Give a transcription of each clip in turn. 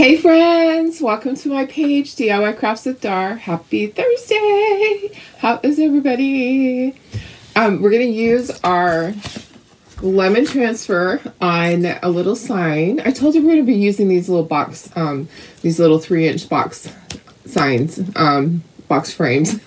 Hey friends, welcome to my page, DIY Crafts with Dar. Happy Thursday! How is everybody? We're going to use our lemon transfer on a little sign. I told you we're going to be using these little box, these little 3-inch box signs, box frames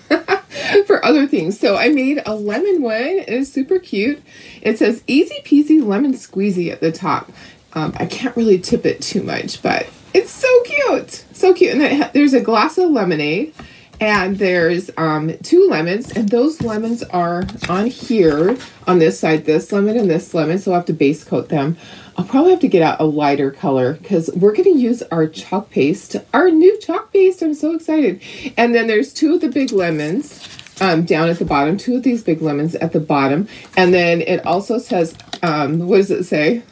for other things. So I made a lemon one. It is super cute. It says easy peasy lemon squeezy at the top. I can't really tip it too much, but it's so cute. So cute. And there's a glass of lemonade, and there's 2 lemons, and those lemons are on here on this side, this lemon and this lemon, so I'll have to base coat them. I'll probably have to get out a lighter color because we're going to use our chalk paste, our new chalk paste. I'm so excited. And then there's 2 of the big lemons down at the bottom, 2 of these big lemons at the bottom. And then it also says, what does it say?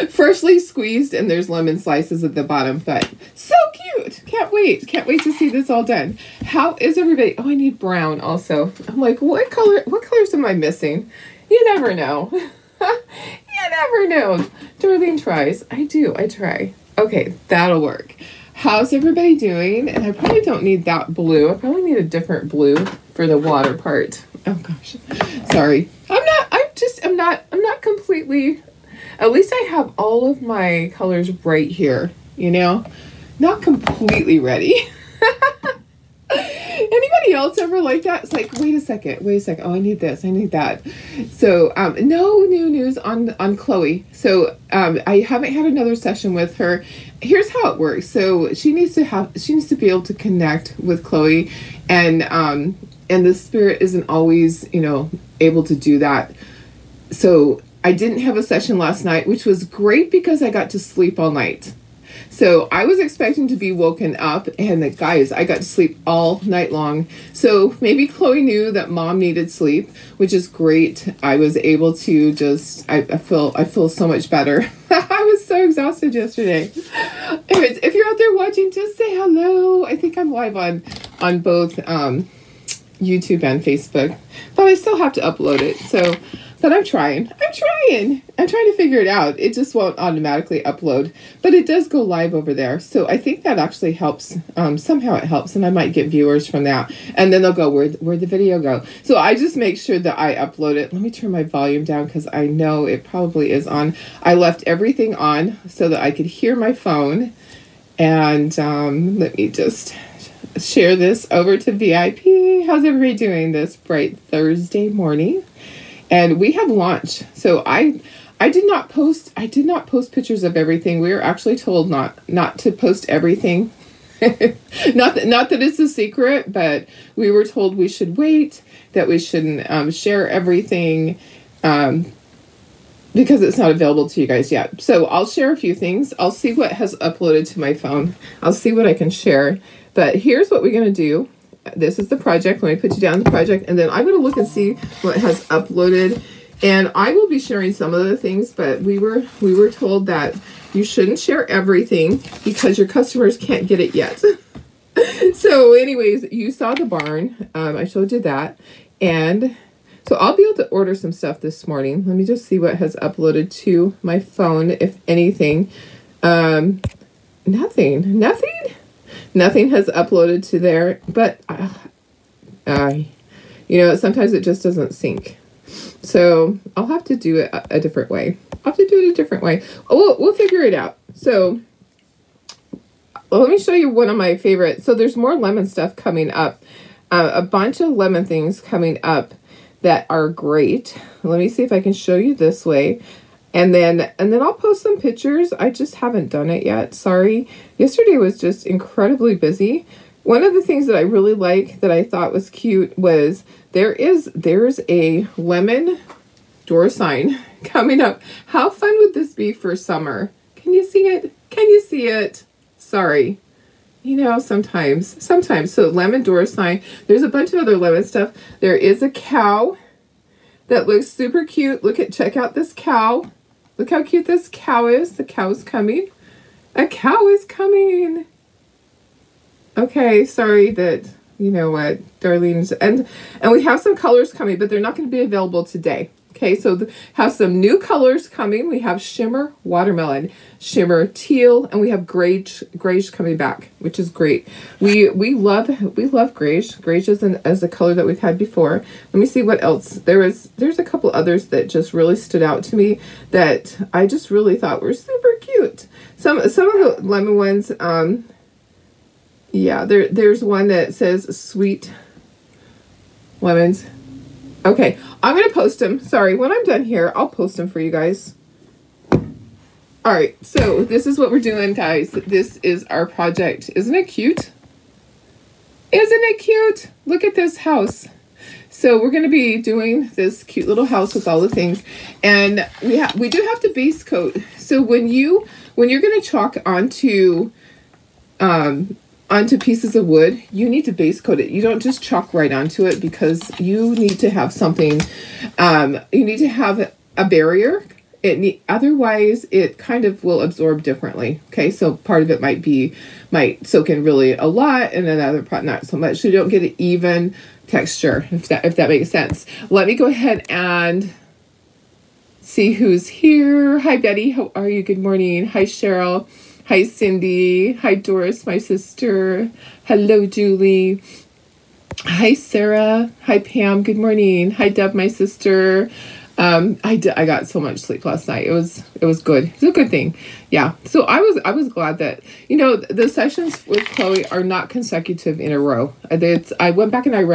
Freshly squeezed, and there's lemon slices at the bottom, but so cute. Can't wait to see this all done. How is everybody? Oh, I need brown also. I'm like, what colors am I missing? You never know. You never know. Darlene tries. I try. Okay, that'll work. How's everybody doing? And I probably don't need that blue. I probably need a different blue for the water part. Oh gosh, sorry. I'm not completely. At least I have all of my colors right here, you know? Not completely ready. Anybody else ever like that? It's like, wait a second. Oh, I need this, I need that. So, no new news on Chloe. So, I haven't had another session with her. Here's how it works. So, she needs to be able to connect with Chloe, and the spirit isn't always, able to do that. So, I didn't have a session last night, which was great because I got to sleep all night. So I was expecting to be woken up, and guys, I got to sleep all night long. So maybe Chloe knew that mom needed sleep, which is great. I was able to just, I feel so much better. I was so exhausted yesterday. Anyways, if you're out there watching, just say hello. I think I'm live on both YouTube and Facebook, but I still have to upload it. So. But I'm trying to figure it out. It just won't automatically upload, but it does go live over there. So I think that actually helps. Somehow it helps, and I might get viewers from that. And then they'll go, where'd the video go? So I just make sure that I upload it. Let me turn my volume down because I know it probably is on. I left everything on so that I could hear my phone. And let me just share this over to VIP. How's everybody doing this bright Thursday morning? And we have lunch. So I did not post pictures of everything. We were actually told not to post everything. not that it's a secret, but we were told we should wait, that we shouldn't share everything because it's not available to you guys yet. So I'll share a few things. I'll see what has uploaded to my phone. I'll see what I can share. But here's what we're going to do. This is the project. Let me put you down the project, and then I'm going to look and see what has uploaded. And I will be sharing some of the things, but we were told that you shouldn't share everything because your customers can't get it yet. So anyways, you saw the barn. I showed you that. And so I'll be able to order some stuff this morning. Let me just see what has uploaded to my phone, if anything. Nothing has uploaded to there, but sometimes it just doesn't sync. So I'll have to do it a different way. Oh, we'll figure it out. So let me show you one of my favorites. So there's more lemon stuff coming up. A bunch of lemon things coming up that are great. Let me see if I can show you this way. And then I'll post some pictures. I just haven't done it yet. Sorry. Yesterday was just incredibly busy. One of the things that I really like that I thought was cute was there's a lemon door sign coming up. How fun would this be for summer? Can you see it? Sorry. Sometimes. So lemon door sign. There's a bunch of other lemon stuff. There is a cow that looks super cute. Check out this cow. Look how cute this cow is. The cow is coming. A cow is coming. Okay, sorry that, Darlene's, and we have some colors coming, but they're not going to be available today. Okay, so have some new colors coming. We have shimmer watermelon, shimmer teal, and we have greige coming back, which is great. We love greige. Greige is a color that we've had before. Let me see what else. There's a couple others that just really stood out to me that I just really thought were super cute. Some of the lemon ones, yeah, there's one that says sweet lemons. Okay, I'm going to post them. Sorry, when I'm done here, I'll post them for you guys. All right, so this is what we're doing, guys. This is our project. Isn't it cute? Isn't it cute? Look at this house. So we're going to be doing this cute little house with all the things. And we do have to base coat. So when you're going to chalk onto pieces of wood, you need to base coat it. You don't just chalk right onto it because you need to have something, you need to have a barrier. Otherwise it kind of will absorb differently. Okay, so part of it might soak in really a lot and another part not so much. So you don't get an even texture, if that makes sense. Let me go ahead and see who's here. Hi Betty, how are you? Good morning. Hi Cheryl. Hi, Cindy. Hi, Doris, my sister. Hello, Julie. Hi, Sarah. Hi, Pam. Good morning. Hi, Deb, my sister. I got so much sleep last night. It was good. It's a good thing. Yeah. So I was glad that, you know, the sessions with Chloe are not consecutive in a row. I went back and I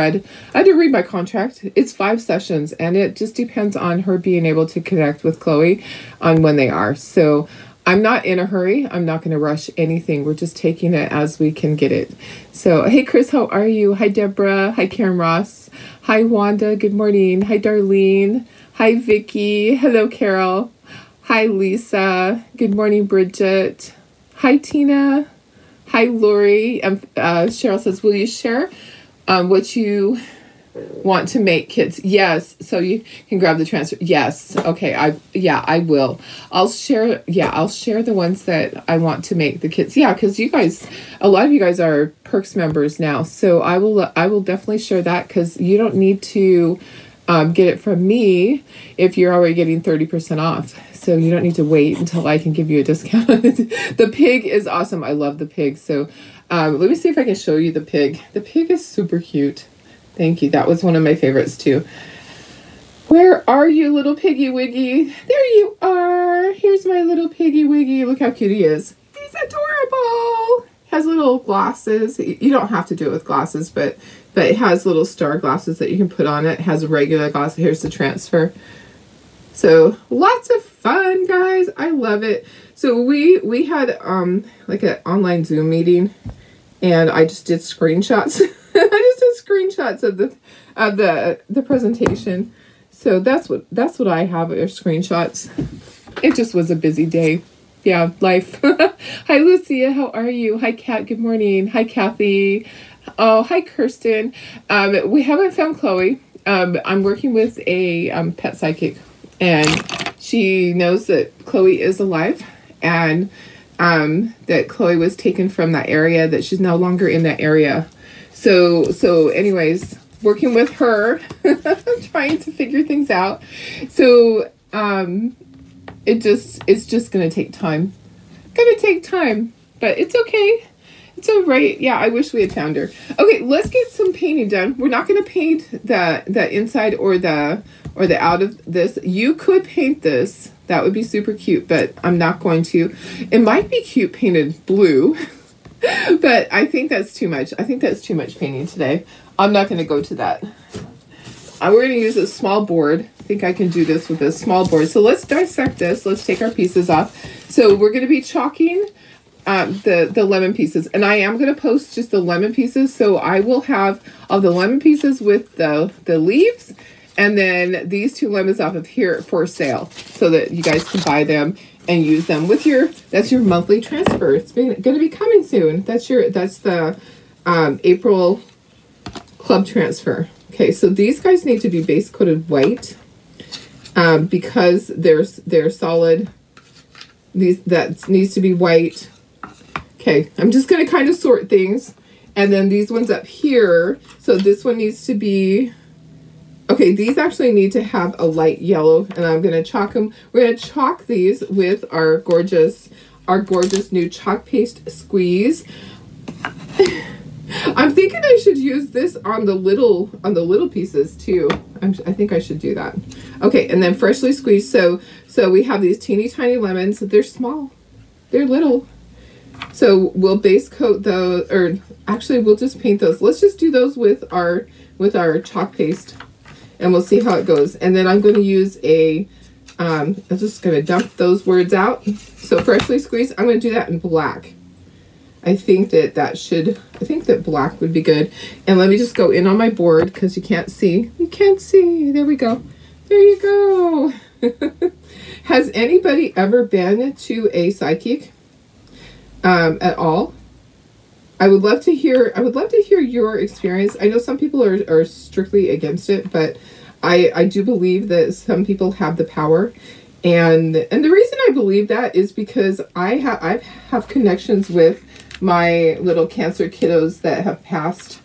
had to read my contract. It's 5 sessions and it just depends on her being able to connect with Chloe on when they are. So I'm not in a hurry. I'm not going to rush anything. We're just taking it as we can get it. So, hey, Chris, how are you? Hi, Deborah. Hi, Karen Ross. Hi, Wanda. Good morning. Hi, Darlene. Hi, Vicky. Hello, Carol. Hi, Lisa. Good morning, Bridget. Hi, Tina. Hi, Lori. Cheryl says, will you share what you want to make kids? Yes. So you can grab the transfer. Yes. Okay. I will. I'll share the ones that I want to make the kids. Yeah. Cause you guys, a lot of you guys are Perks members now. So I will definitely share that. Cause you don't need to get it from me if you're already getting 30% off. So you don't need to wait until I can give you a discount. The pig is awesome. I love the pig. So let me see if I can show you the pig. The pig is super cute. Thank you. That was one of my favorites too. Where are you, little piggy wiggy? There you are. Here's my little piggy wiggy. Look how cute he is. He's adorable. Has little glasses. You don't have to do it with glasses, but it has little star glasses that you can put on it. It has regular glasses. Here's the transfer. So lots of fun, guys. I love it. So we had like an online Zoom meeting, and I just did screenshots. I just did screenshots of the presentation. So that's what I have are screenshots. It just was a busy day. Yeah, life. Hi, Lucia. How are you? Hi, Kat. Good morning. Hi, Kathy. Oh, hi, Kirsten. We haven't found Chloe. I'm working with a pet psychic, and she knows that Chloe is alive, and that Chloe was taken from that area, that she's no longer in that area. So anyways, working with her, trying to figure things out. So it's just gonna take time. But it's okay. It's all right. Yeah, I wish we had found her. Okay, let's get some painting done. We're not gonna paint the inside or the out of this. You could paint this. That would be super cute, but I'm not going to. It might be cute painted blue. But I think that's too much. I think that's too much painting today. I'm not going to go to that. We're going to use a small board. I think I can do this with a small board. So let's dissect this. Let's take our pieces off. So we're going to be chalking the lemon pieces. And I am going to post just the lemon pieces. So I will have all the lemon pieces with the leaves. And then these 2 lemons off of here for sale, so that you guys can buy them and use them with that's your monthly transfer. It's going to be coming soon. That's the April club transfer. Okay, so these guys need to be base coated white because they're solid. That needs to be white. Okay, I'm just going to kind of sort things, and then these ones up here. So this one needs to be Okay, these actually need to have a light yellow, and I'm going to chalk them. We're going to chalk these with our gorgeous new chalk paste squeeze. I'm thinking I should use this on the little pieces too. I think I should do that. Okay, and then freshly squeezed. So we have these teeny tiny lemons. They're small. They're little. So we'll base coat those, or actually we'll just paint those. Let's just do those with our chalk paste, and we'll see how it goes. And then I'm going to use I'm just going to dump those words out. So freshly squeezed, I'm going to do that in black. I think that black would be good. And let me just go in on my board because you can't see. You can't see. There we go. There you go. Has anybody ever been to a psychic at all? I would love to hear your experience. I know some people are strictly against it, but I do believe that some people have the power. And the reason I believe that is because I have connections with my little Cancer kiddos that have passed.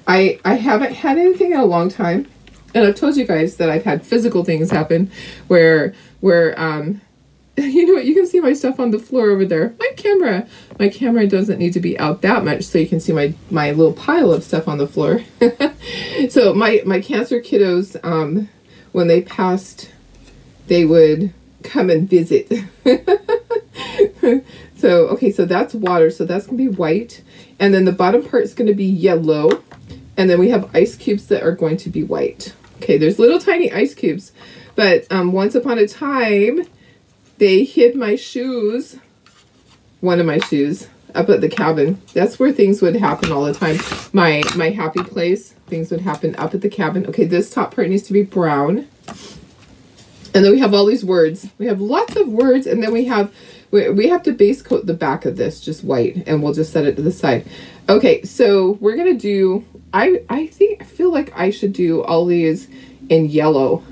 I haven't had anything in a long time, and I've told you guys that I've had physical things happen where you know what, you can see my stuff on the floor over there. My camera doesn't need to be out that much so you can see my little pile of stuff on the floor. So my Cancer kiddos, when they passed, they would come and visit. So, okay, so that's water. So that's going to be white. And then the bottom part is going to be yellow. And then we have ice cubes that are going to be white. Okay, there's little tiny ice cubes. But once upon a time, they hid my shoes, one of my shoes, up at the cabin. That's where things would happen all the time. My happy place, things would happen up at the cabin. Okay, this top part needs to be brown. And then we have all these words. We have lots of words, and then we have to base coat the back of this just white, and we'll just set it to the side. Okay, so we're gonna do, I feel like I should do all these in yellow.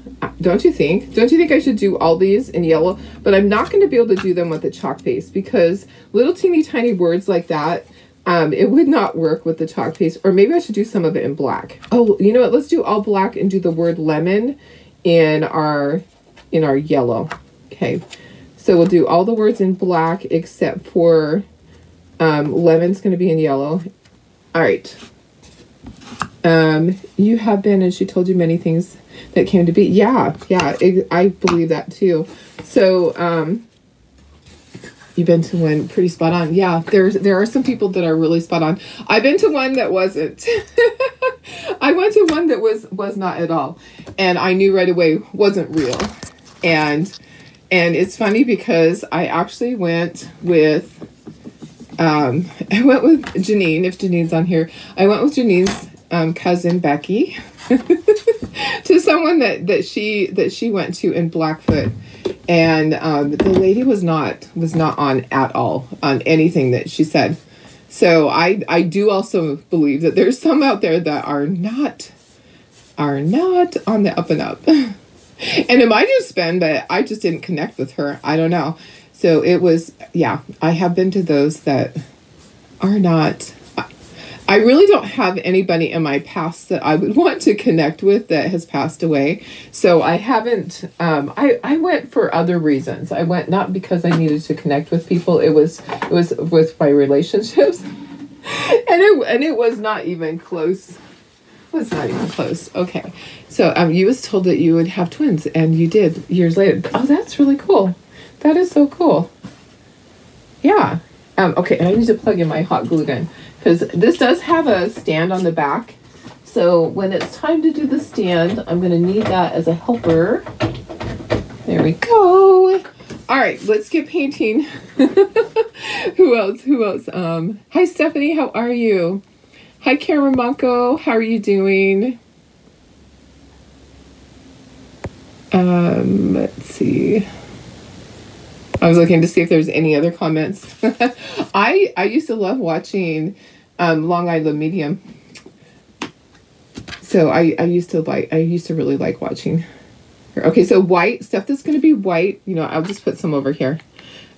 Don't you think? Don't you think I should do all these in yellow? But I'm not gonna be able to do them with the chalk paste because little teeny tiny words like that, it would not work with the chalk paste. Or maybe I should do some of it in black. Oh, you know what? Let's do all black and do the word lemon in our yellow. Okay, so we'll do all the words in black except for lemon's going to be in yellow. All right. You have been, and she told you many things that came to be. Yeah, I believe that too. So you've been to one pretty spot on. Yeah, there are some people that are really spot on. I've been to one that wasn't. I went to one that was not at all, and I knew right away wasn't real. And it's funny because I actually went with Janine, if Janine's on here. I went with Janine's cousin Becky to someone that she went to in Blackfoot, and the lady was not on at all on anything that she said. So I do also believe that there's some out there that are not on the up and up. And it might just been that I just didn't connect with her. I don't know. So it was, yeah, I have been to those that are not. I really don't have anybody in my past that I would want to connect with that has passed away. So I haven't, I went for other reasons. I went not because I needed to connect with people. It was with my relationships. And it was not even close. Was not even close. Okay. So you was told that you would have twins, and you did years later. Oh, that's really cool. That is so cool. Yeah. Okay, and I need to plug in my hot glue gun because this does have a stand on the back. So when it's time to do the stand, I'm going to need that as a helper. There we go. All right, let's get painting. Who else? Hi, Stephanie. How are you? Hi, Karamanko. How are you doing? Let's see. I was looking to see if there's any other comments. I used to love watching Long Island Medium. So I used to really like watching her. Okay, so white stuff that's going to be white. You know, I'll just put some over here.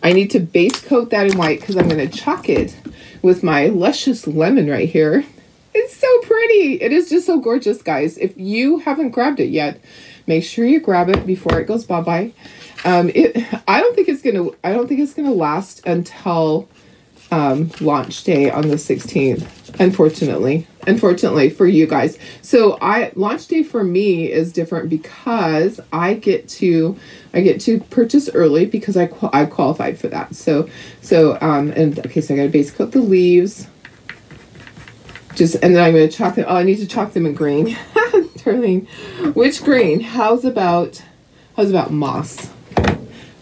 I need to base coat that in white because I'm going to chalk it with my luscious lemon right here. It's so pretty. pretty. It is just so gorgeous, guys. If you haven't grabbed it yet, make sure you grab it before it goes bye-bye. I don't think it's gonna last until launch day on the 16th. Unfortunately for you guys. So launch day for me is different because I get to purchase early because I qualified for that. So and okay, so I gotta base coat the leaves. And then I'm gonna chalk them. Oh, I need to chalk them in green. Darling, which green? How's about moss?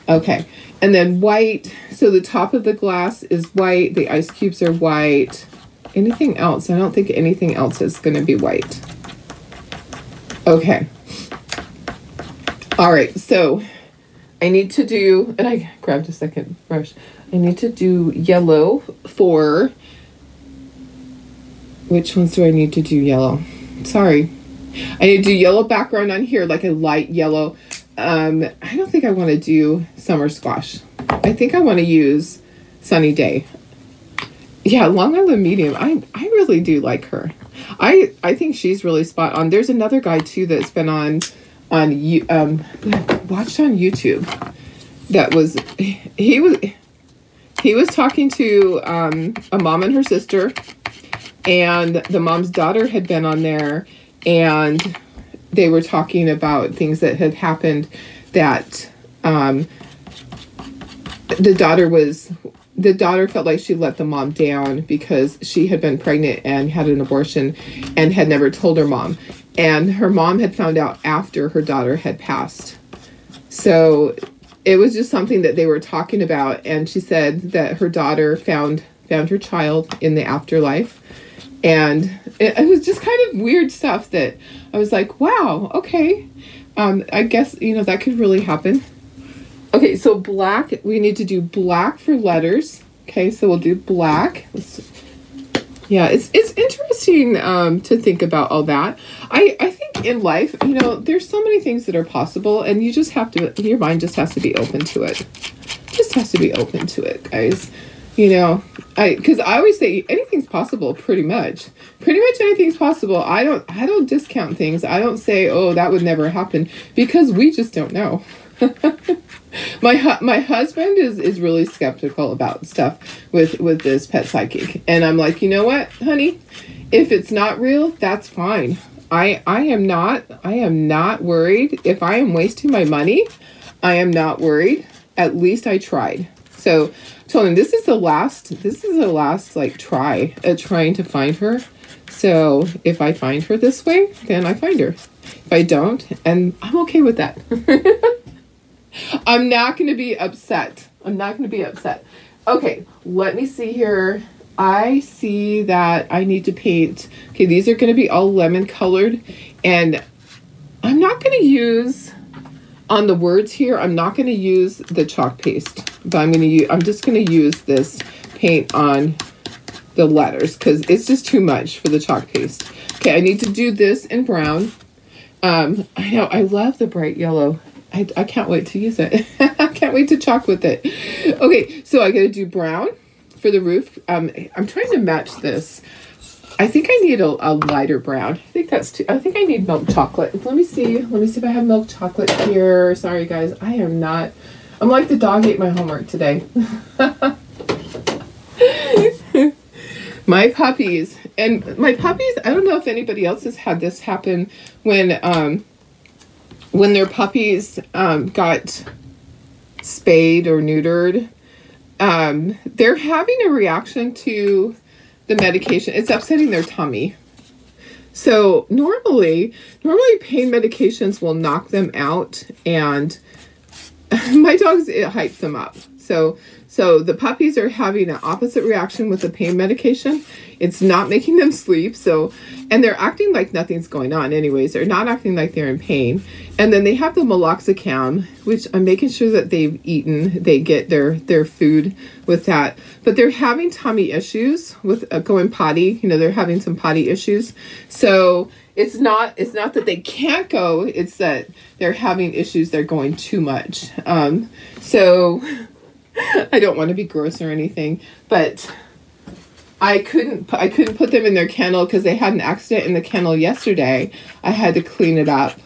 Okay, and then white. So the top of the glass is white. The ice cubes are white. Anything else? I don't think anything else is going to be white. Okay. All right. So I need to do, and I grabbed a second brush. I need to do yellow for, which ones do I need to do yellow? Sorry. I need to do yellow background on here, like a light yellow. I don't think I want to do summer squash. I think I want to use sunny day. Yeah, Long Island Medium. I really do like her. I think she's really spot on. There's another guy too that's been watched on YouTube. That was he was talking to a mom and her sister, and the mom's daughter had been on there, and they were talking about things that had happened that the daughter felt like she let the mom down because she had been pregnant and had an abortion and had never told her mom. And her mom had found out after her daughter had passed. So it was just something that they were talking about. And she said that her daughter found her child in the afterlife. And it was just kind of weird stuff that I was like, wow, okay. I guess, that could really happen. Okay, so black, we need to do black for letters. Okay, so we'll do black. Yeah, it's interesting to think about all that. I think in life, there's so many things that are possible, and you just have to, your mind just has to be open to it. Just has to be open to it, guys. Because I always say anything's possible, pretty much. Pretty much anything's possible. I don't discount things. I don't say, oh, that would never happen, because we just don't know. My husband is really skeptical about stuff with this pet psychic, and I'm like, you know what, honey, if it's not real, that's fine. I am not worried. If I am wasting my money, I am not worried. At least I tried. So I told him this is the last like try at trying to find her. So if I find her this way, then I find her. If I don't, and I'm okay with that. I'm not going to be upset. Okay, let me see here. I see that I need to paint. Okay, these are going to be all lemon colored. And I'm not going to use, on the words here, I'm not going to use the chalk paste. But I'm just going to use this paint on the letters because it's just too much for the chalk paste. Okay, I need to do this in brown. I know, I love the bright yellow. I can't wait to use it. I can't wait to chalk with it. Okay, so I got to do brown for the roof. I'm trying to match this. I think I need a lighter brown. I think I need milk chocolate. Let me see if I have milk chocolate here. Sorry, guys. I'm like the dog ate my homework today. My puppies, I don't know if anybody else has had this happen when their puppies got spayed or neutered, they're having a reaction to the medication. It's upsetting their tummy. So normally pain medications will knock them out, and my dogs, it hypes them up. So the puppies are having an opposite reaction with the pain medication. It's not making them sleep. And they're acting like nothing's going on anyways. They're not acting like they're in pain. And then they have the meloxicam, which I'm making sure that they've eaten. They get their food with that. But they're having tummy issues with going potty. They're having some potty issues. So it's not that they can't go. It's that they're having issues. They're going too much. So I don't want to be gross or anything, but I couldn't put them in their kennel because they had an accident in the kennel yesterday. I had to clean it up.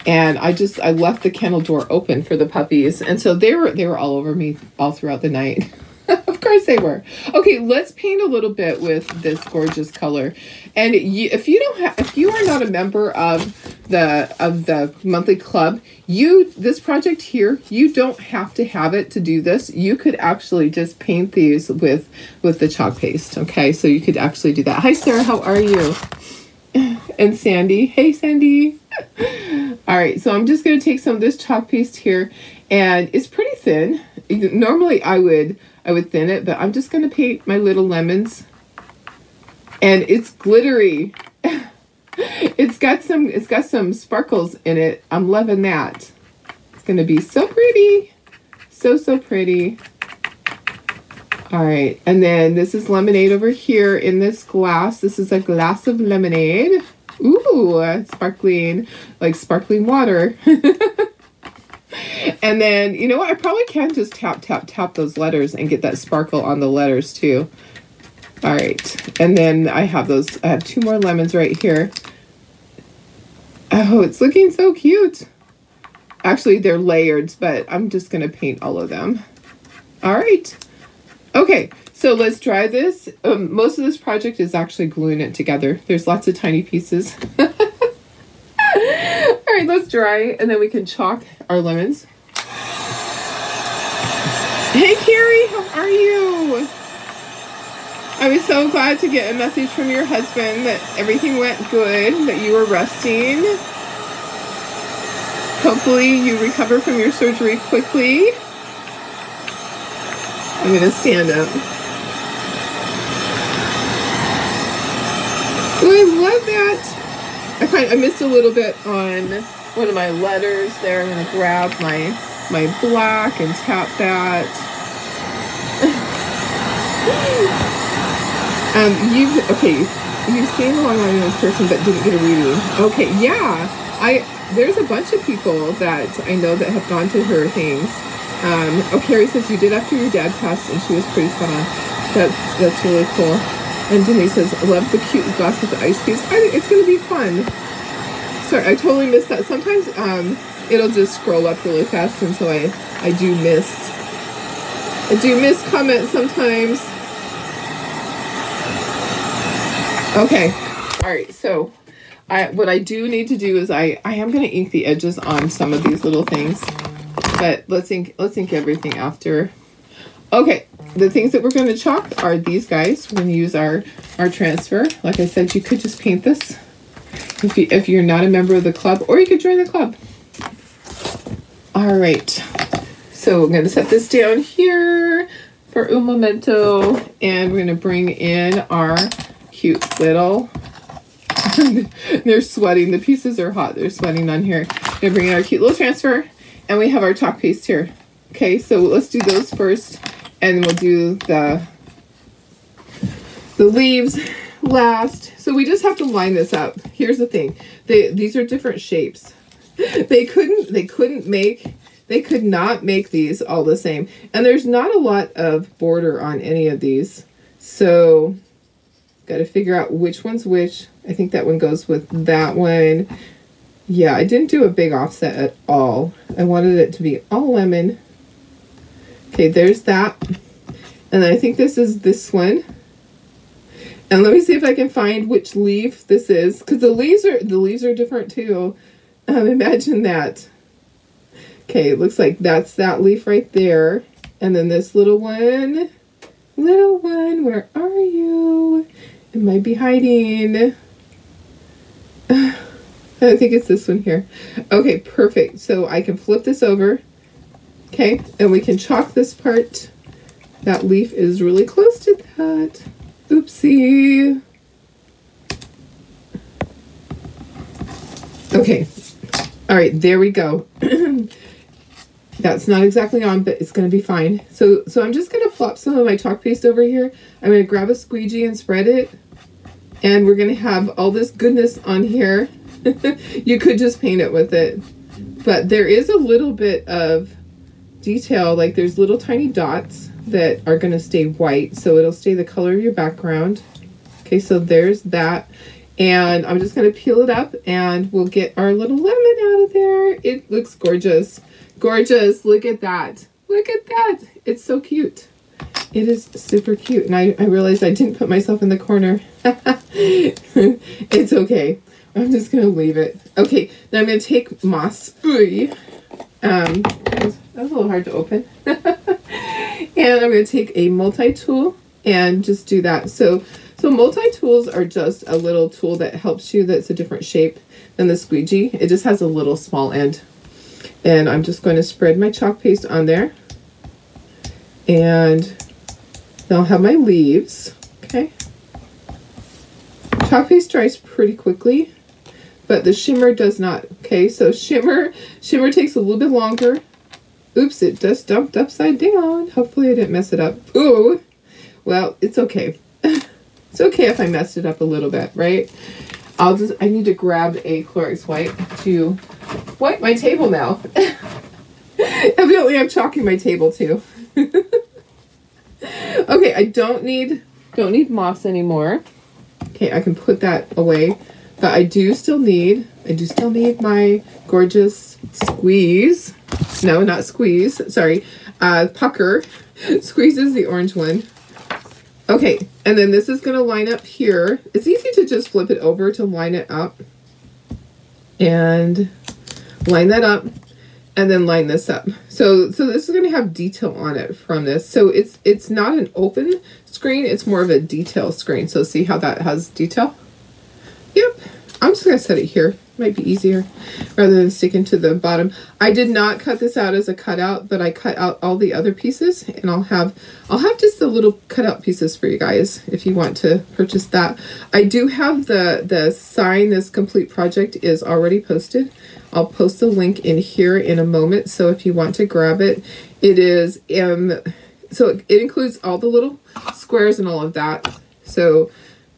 And I left the kennel door open for the puppies. And so they were all over me all throughout the night. Of course they were. Okay, let's paint a little bit with this gorgeous color. And if you are not a member of the monthly club, this project here, you don't have to have it to do this. You could actually just paint these with the chalk paste. Okay, so you could actually do that. Hi Sarah, how are you? And Sandy, hey Sandy. All right, so I'm just going to take some of this chalk paste here, and it's pretty thin. Normally I would thin it, but I'm just going to paint my little lemons, and it's glittery. It's got some sparkles in it. I'm loving that. It's going to be so pretty, so pretty. All right, and then this is lemonade over here in this glass. This is a glass of lemonade. Ooh, sparkling, like sparkling water. And then, you know what? I probably can just tap those letters and get that sparkle on the letters too. All right, and then I have 2 more lemons right here. Oh, it's looking so cute. Actually, they're layered, but I'm just gonna paint all of them. All right. Okay, so let's dry this. Most of this project is actually gluing it together. There's lots of tiny pieces. All right, let's dry, and then we can chalk our lemons. Hey, Carrie, how are you? I was so glad to get a message from your husband that everything went good, that you were resting. Hopefully you recover from your surgery quickly. I'm going to stand up. Oh, I love that. I missed a little bit on one of my letters there. I'm going to grab my black and tap that. You've seen the Long Island in person but didn't get a reading. Okay, yeah. There's a bunch of people that I know that have gone to her things. Carrie says you did after your dad passed, and she was pretty spot on. That's really cool. And Denise says, I love the cute glass with the ice cubes. I think it's going to be fun. Sorry, I totally missed that. Sometimes it'll just scroll up really fast, and so I do miss comments sometimes. Okay, all right. So what I do need to do is I am going to ink the edges on some of these little things. But let's ink everything after. Okay, the things that we're going to chalk are these guys. We're going to use our transfer. Like I said, you could just paint this if you're not a member of the club, or you could join the club. All right, so we're going to set this down here for un momento, and we're going to bring in our cute little. They're sweating. The pieces are hot. They're sweating on here. We're going to bring in our cute little transfer. And we have our chalk paste here. Okay, so let's do those first, and we'll do the leaves last. So we just have to line this up. Here's the thing. These are different shapes. They could not make these all the same. And there's not a lot of border on any of these. So got to figure out which one's which. I think that one goes with that one. Yeah, I didn't do a big offset at all. I wanted it to be all lemon. Okay, there's that. And then I think this is this one. And let me see if I can find which leaf this is, because the leaves are different too. Imagine that. Okay, it looks like that's that leaf right there. And then this little one, where are you? It might be hiding. I think it's this one here. Okay, perfect. So I can flip this over. Okay, and we can chalk this part. That leaf is really close to that. Oopsie. Okay. All right, there we go. That's not exactly on, but it's going to be fine. So I'm just going to plop some of my chalk paste over here. I'm going to grab a squeegee and spread it. And we're going to have all this goodness on here. You could just paint it with it. But there is a little bit of detail, like there's little tiny dots. that are going to stay white. So it'll stay the color of your background. Okay, so there's that. And I'm just going to peel it up and we'll get our little lemon out of there. It looks gorgeous. Gorgeous. Look at that. Look at that. It's so cute. It is super cute. And I realized I didn't put myself in the corner. It's okay. I'm just going to leave it. Okay, now I'm going to take Moss. That was a little hard to open. And I'm going to take a multi-tool and just do that. So multi-tools are just a little tool that helps you that's a different shape than the squeegee. It just has a little small end. And I'm just going to spread my chalk paste on there. And then I'll have my leaves. Okay. Chalk paste dries pretty quickly, but the shimmer does not. Okay, so shimmer takes a little bit longer. Oops, it just dumped upside down. Hopefully I didn't mess it up. Ooh, well, it's okay. It's okay if I messed it up a little bit, right? I need to grab a Clorox wipe to wipe my table now. Evidently I'm chalking my table too. Okay, I don't need moss anymore. Okay, I can put that away. But I do still need my gorgeous squeeze. No, not squeeze. Sorry. Pucker. Squeeze is the orange one. Okay, and then this is going to line up here. It's easy to just flip it over to line it up. And line that up. And then line this up. So this is going to have detail on it from this. So it's not an open screen. It's more of a detail screen. So see how that has detail? Yep. I'm just going to set it here. Might be easier rather than sticking to the bottom. I did not cut this out as a cutout, but I cut out all the other pieces, and I'll have just the little cutout pieces for you guys if you want to purchase that. I do have the sign. This complete project is already posted. I'll post the link in here in a moment, so if you want to grab it, it is so it includes all the little squares and all of that. So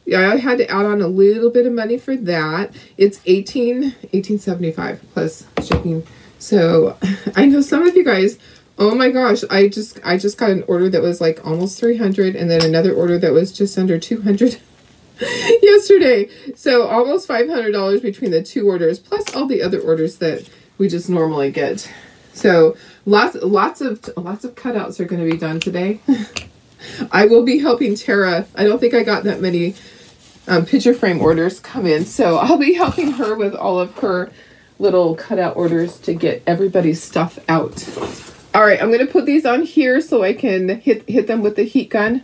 yeah, I had to add on a little bit of money for that. It's $18.75 plus shipping. So I know some of you guys, oh my gosh, I just got an order that was like almost 300 and then another order that was just under 200 yesterday. So almost $500 between the two orders plus all the other orders that we just normally get. So lots of cutouts are going to be done today. I will be helping Tara. I don't think I got that many picture frame orders come in, so I'll be helping her with all of her little cutout orders to get everybody's stuff out. All right, I'm going to put these on here so I can hit them with the heat gun.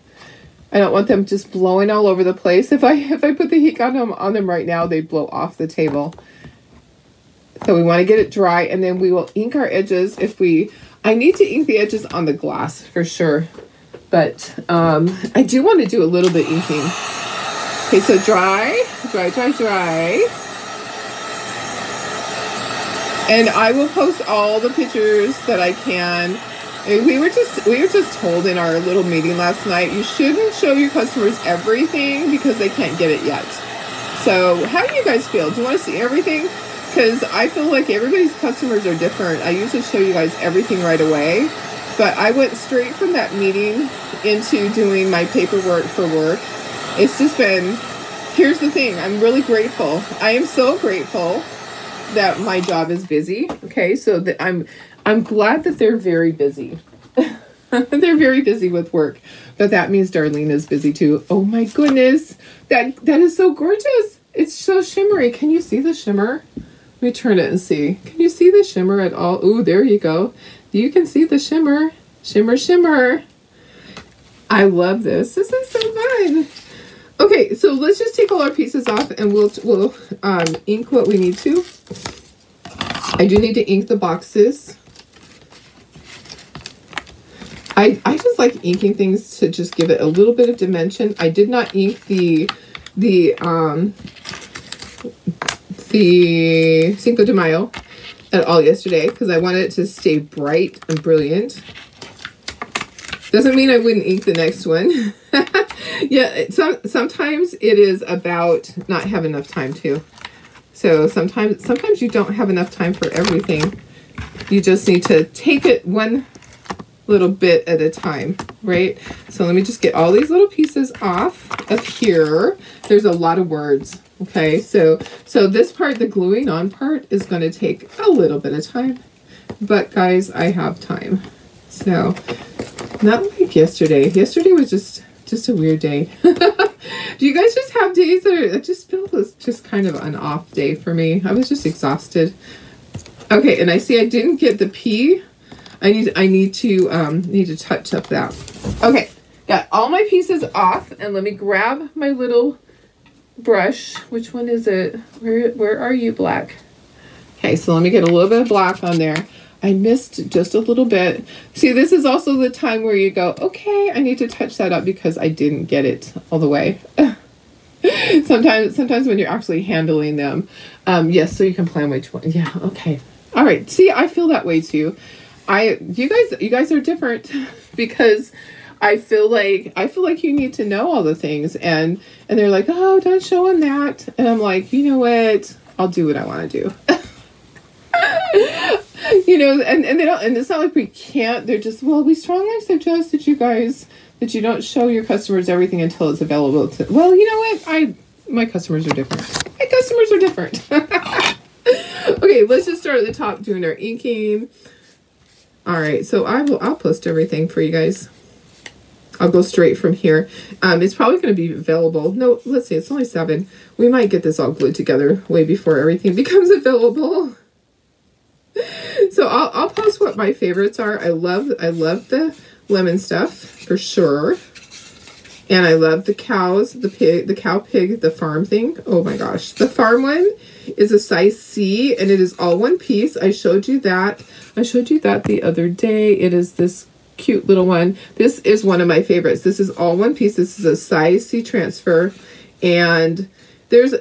I don't want them just blowing all over the place. If I put the heat gun on them right now, they blow off the table. So we want to get it dry, and then we will ink our edges. I need to ink the edges on the glass for sure, but I do want to do a little bit inking. Okay, so dry. And I will post all the pictures that I can. And we were just told in our little meeting last night, you shouldn't show your customers everything because they can't get it yet. So how do you guys feel? Do you want to see everything? Because I feel like everybody's customers are different. I usually show you guys everything right away. But I went straight from that meeting into doing my paperwork for work. It's just been, here's the thing, I'm really grateful. I am so grateful that my job is busy. Okay, so I'm glad that they're very busy. They're very busy with work. But that means Darlene is busy too. Oh my goodness. That is so gorgeous. It's so shimmery. Can you see the shimmer? Let me turn it and see. Can you see the shimmer at all? Ooh, there you go. You can see the shimmer. Shimmer, shimmer. I love this. This is so fun. Okay, so let's just take all our pieces off and we'll ink what we need to. I do need to ink the boxes. I just like inking things to just give it a little bit of dimension. I did not ink the Cinco de Mayo at all yesterday because I wanted it to stay bright and brilliant. Doesn't mean I wouldn't ink the next one. Yeah, sometimes it is about not having enough time to. So sometimes you don't have enough time for everything. You just need to take it one little bit at a time, right? So let me just get all these little pieces off of here. There's a lot of words, okay? So this part, the gluing on part, is going to take a little bit of time. But guys, I have time. So not like yesterday. Yesterday was just a weird day. Do you guys just have days that are, I just feel was just kind of an off day for me. I was just exhausted. Okay, and I see I didn't get the P. I need to touch up that. Okay, got all my pieces off, and let me grab my little brush. Which one is it? Where are you, black? Okay, so let me get a little bit of black on there. I missed just a little bit. See, this is also the time where you go, okay, I need to touch that up because I didn't get it all the way. Sometimes when you're actually handling them. Yes, so you can plan which one. Yeah, okay. All right. See, I feel that way too. You guys are different because I feel like you need to know all the things, and they're like, oh, don't show them that. And I'm like, you know what? I'll do what I want to do. You know, and they don't, and it's not like we can't, they're just, well, we strongly suggest that you don't show your customers everything until it's available to, well, you know what, my customers are different. My customers are different. Okay, let's just start at the top doing our inking. All right, so I'll post everything for you guys. I'll go straight from here. It's probably going to be available. No, let's see, it's only 7. We might get this all glued together way before everything becomes available. So I'll post what my favorites are. I love the lemon stuff for sure. And I love the cows, the pig, the cow pig, the farm thing. Oh my gosh. The farm one is a size C and it is all one piece. I showed you that. I showed you that the other day. It is this cute little one. This is one of my favorites. This is all one piece. This is a size C transfer. And there's,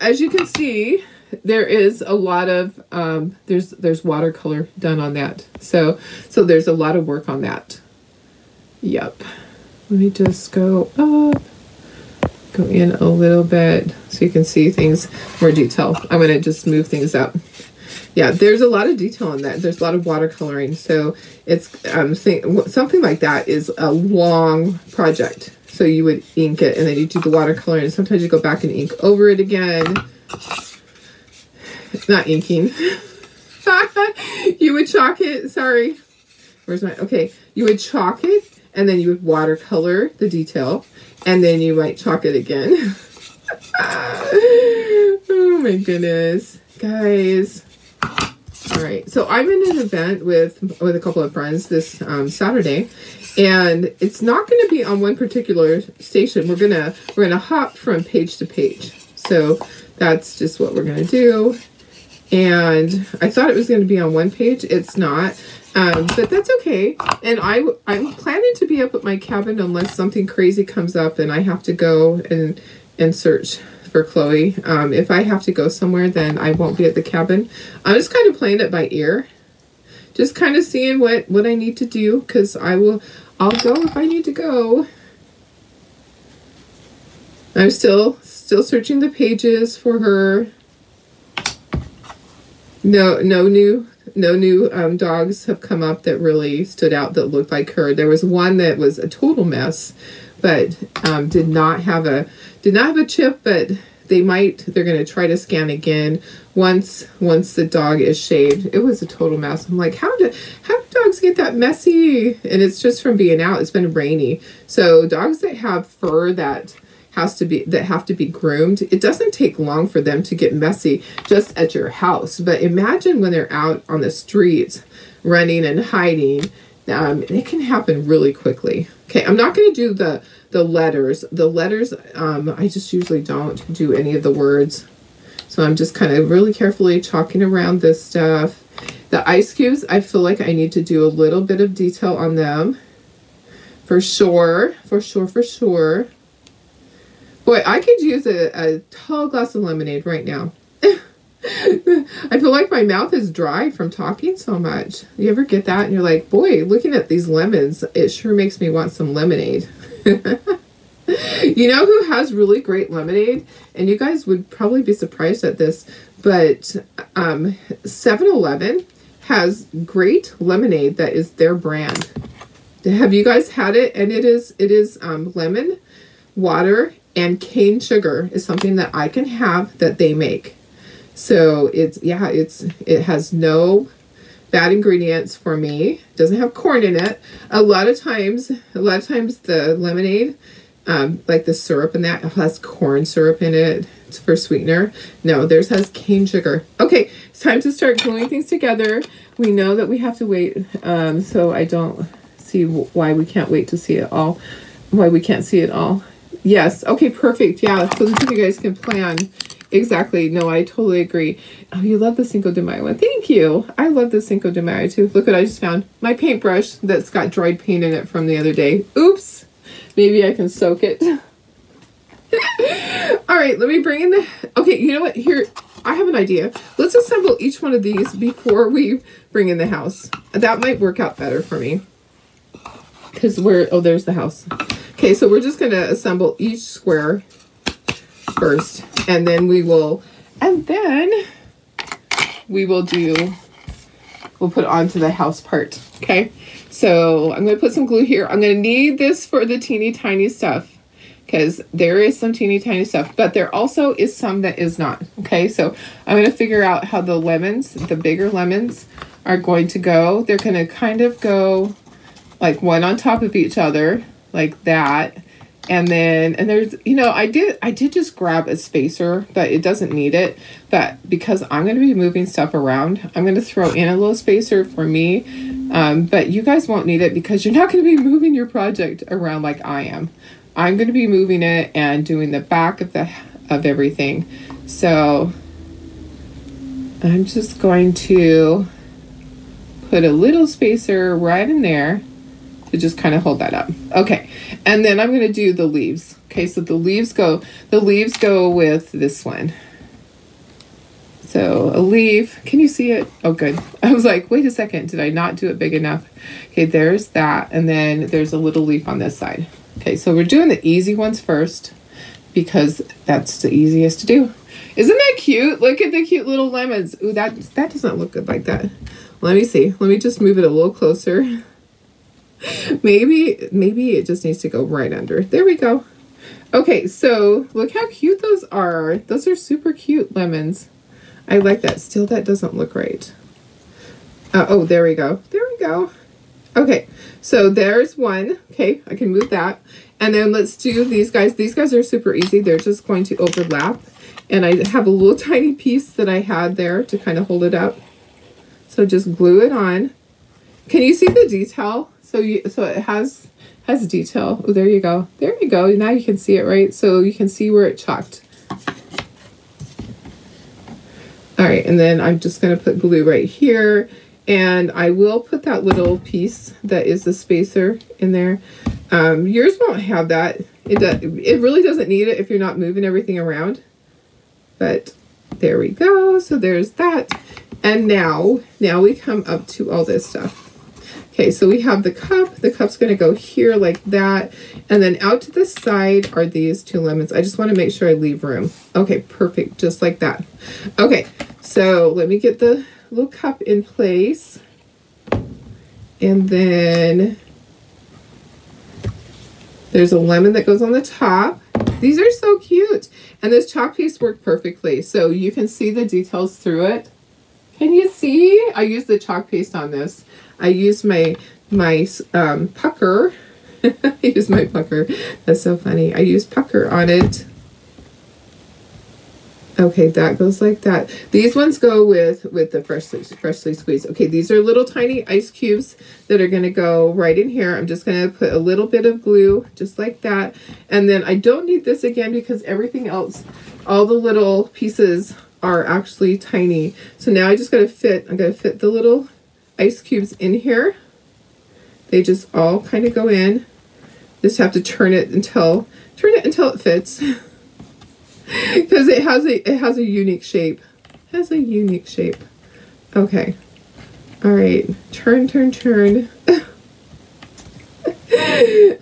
as you can see, there is a lot of, there's watercolor done on that. So there's a lot of work on that. Yep. Let me just go up, go in a little bit so you can see things more detail. I'm going to just move things up. Yeah, there's a lot of detail on that. There's a lot of watercoloring. So it's, something like that is a long project. So you would ink it and then you do the watercolor and sometimes you go back and ink over it again. Not inking. You would chalk it. Sorry. Where's my, okay. You would chalk it and then you would watercolor the detail and then you might chalk it again. Oh my goodness. Guys. All right. So I'm in an event with a couple of friends this Saturday, and it's not going to be on one particular station. We're gonna hop from page to page. So that's just what we're gonna do. And I thought it was going to be on one page. It's not, but that's okay. And I'm planning to be up at my cabin unless something crazy comes up and I have to go and search for Chloe. If I have to go somewhere, then I won't be at the cabin. I'm just kind of playing it by ear, just kind of seeing what I need to do, because I'll go if I need to go. I'm still searching the pages for her. No new dogs have come up that really stood out that looked like her. There was one that was a total mess, but did not have a chip, but they're going to try to scan again once the dog is shaved. It was a total mess. I'm like, how do dogs get that messy? And it's just from being out. It's been rainy. So dogs that have fur that have to be groomed, it doesn't take long for them to get messy just at your house. But imagine when they're out on the streets running and hiding. It can happen really quickly. Okay, I'm not going to do the letters. The letters, I just usually don't do any of the words. So I'm just kind of really carefully chalking around this stuff. The ice cubes, I feel like I need to do a little bit of detail on them. For sure. Boy, I could use a tall glass of lemonade right now. I feel like my mouth is dry from talking so much. You ever get that? And you're like, boy, looking at these lemons, it sure makes me want some lemonade. You know who has really great lemonade? And you guys would probably be surprised at this, but 7-Eleven has great lemonade that is their brand. Have you guys had it? And it is lemon, water, and cane sugar is something that I can have that they make. So it has no bad ingredients for me. It doesn't have corn in it. A lot of times the lemonade, like the syrup and that has corn syrup in it. It's for sweetener. No, theirs has cane sugar. Okay, it's time to start gluing things together. We know that we have to wait, so I don't see why we can't wait to see it all. Why we can't see it all. Yes, okay, perfect. Yeah, so that you guys can plan. Exactly. No, I totally agree. Oh, you love the Cinco de Mayo one. Thank you. I love the Cinco de Mayo too. Look what I just found. My paintbrush that's got dried paint in it from the other day. Oops. Maybe I can soak it. All right, let me bring in the... Okay, you know what? Here, I have an idea. Let's assemble each one of these before we bring in the house. That might work out better for me. Because we're... Oh, there's the house. Okay, so we're just going to assemble each square first. And then we will... And then we will do... We'll put it onto the house part. Okay, so I'm going to put some glue here. I'm going to need this for the teeny tiny stuff. Because there is some teeny tiny stuff, but there also is some that is not. Okay, so I'm going to figure out how the lemons, the bigger lemons, are going to go. They're going to kind of go like one on top of each other, like that. And then, and there's, you know, I did just grab a spacer, but it doesn't need it. But because I'm going to be moving stuff around, I'm going to throw in a little spacer for me. But you guys won't need it because you're not going to be moving your project around like I am. I'm going to be moving it and doing the back of everything. So I'm just going to put a little spacer right in there to just kind of hold that up. Okay. And then I'm going to do the leaves. Okay. So the leaves go with this one. So a leaf, can you see it? Oh, good. I was like, wait a second. Did I not do it big enough? Okay. There's that. And then there's a little leaf on this side. Okay, so we're doing the easy ones first because that's the easiest to do. Isn't that cute? Look at the cute little lemons. Ooh, that doesn't look good like that. Let me see. Let me just move it a little closer. Maybe it just needs to go right under. There we go. Okay, so look how cute those are. Those are super cute lemons. I like that. Still, that doesn't look right. Oh, there we go. There we go. Okay, so there's one. Okay, I can move that. And then let's do these guys. These guys are super easy. They're just going to overlap. And I have a little tiny piece that I had there to kind of hold it up. So just glue it on. Can you see the detail? So it has detail. Oh, there you go. There you go. Now you can see it, right? So you can see where it chalked. All right, and then I'm just going to put glue right here. And I will put that little piece that is the spacer in there. Yours won't have that. It really doesn't need it if you're not moving everything around. But there we go. So there's that. And now we come up to all this stuff. Okay, so we have the cup. The cup's going to go here like that. And then out to the side are these two lemons. I just want to make sure I leave room. Okay, perfect. Just like that. Okay, so let me get the little cup in place. And then there's a lemon that goes on the top. These are so cute. And this chalk piece worked perfectly. So you can see the details through it. Can you see? I used the chalk paste on this. I used my pucker. I used my pucker. That's so funny. I used pucker on it. Okay, that goes like that. These ones go with the freshly squeezed. Okay, these are little tiny ice cubes that are going to go right in here. I'm just going to put a little bit of glue just like that. And then I don't need this again because everything else, all the little pieces are actually tiny. So now I just got to fit, I'm going to fit the little ice cubes in here. They just all kind of go in. Just have to turn it until it fits. Because it has a unique shape. It has a unique shape. Okay. All right. Turn.